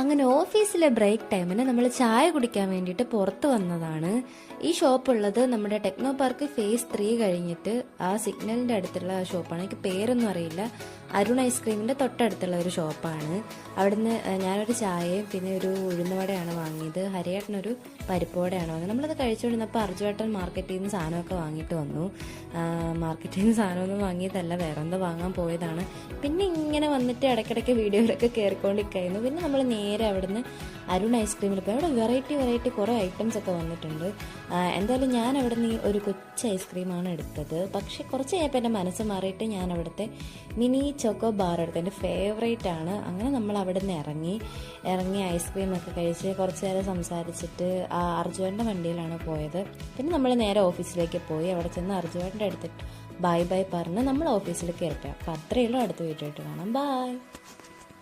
അങ്ങനെ ഓഫീസിലെ ബ്രേക്ക് ടൈമിന് നമ്മൾ ചായ കുടിക്കാൻ വേണ്ടിയിട്ട് പുറത്ത് വന്നതാണ്. ഈ ഷോപ്പ് ഉള്ളത് നമ്മുടെ ടെക്നോ പാർക്ക് ഫേസ് 3 കഴിഞ്ഞിട്ട് ആ സിഗ്നലിൻ്റെ അടുത്തുള്ള ഷോപ്പാണ്. എനിക്ക് പേരൊന്നും അറിയില്ല. അരുൺ ഐസ്ക്രീമിൻ്റെ തൊട്ടടുത്തുള്ള ഒരു ഷോപ്പാണ്. അവിടുന്ന് ഞാനൊരു ചായയും പിന്നെ ഒരു ഉഴുന്നുവടയാണ് വാങ്ങിയത്. ഹരിയേട്ടനൊരു പരിപ്പോടെയാണ് വാങ്ങിയത്. നമ്മളത് കഴിച്ചുകൊണ്ടിരുന്നപ്പോൾ അർജുവേട്ടൻ മാർക്കറ്റിൽ നിന്ന് സാധനമൊക്കെ വാങ്ങിയിട്ട് വന്നു. മാർക്കറ്റിൽ നിന്ന് സാധനമൊന്നും വാങ്ങിയതല്ല, വേറെ എന്തോ വാങ്ങാൻ പോയതാണ്. പിന്നെ ഇങ്ങനെ വന്നിട്ട് ഇടയ്ക്കിടയ്ക്ക് വീഡിയോയിലൊക്കെ കയറിക്കൊണ്ടിരിക്കുന്നു. പിന്നെ നമ്മൾ നേരെ അവിടുന്ന് അരുൺ ഐസ്ക്രീമിൽ പോയി. അവിടെ വെറൈറ്റി കുറേ ഐറ്റംസ് ഒക്കെ വന്നിട്ടുണ്ട്. എന്തായാലും ഞാൻ അവിടെ നിന്ന് ഒരു കൊച്ചു ഐസ്ക്രീമാണ് എടുത്തത്. പക്ഷെ കുറച്ച് കഴിഞ്ഞപ്പോൾ എൻ്റെ മനസ്സ് മാറിയിട്ട് ഞാൻ അവിടുത്തെ മിനി ചോക്കോ ബാർ എടുത്തത്. എൻ്റെ ഫേവറേറ്റ് ആണ്. അങ്ങനെ നമ്മൾ അവിടെ നിന്ന് ഇറങ്ങി ഐസ്ക്രീമൊക്കെ കഴിച്ച് കുറച്ച് നേരം സംസാരിച്ചിട്ട് അർജുവേട്ടൻ്റെ വണ്ടിയിലാണ് പോയത്. പിന്നെ നമ്മൾ നേരെ ഓഫീസിലേക്ക് പോയി. അവിടെ ചെന്ന് അർജുവേട്ടൻ്റെ അടുത്തിട്ട് ബൈ പറഞ്ഞ് നമ്മൾ ഓഫീസിൽ കയറിപ്പോയി. അപ്പോൾ അത്രയേ ഉള്ളൂ. അടുത്ത വീഡിയോ ആയിട്ട് കാണാം. ബൈ.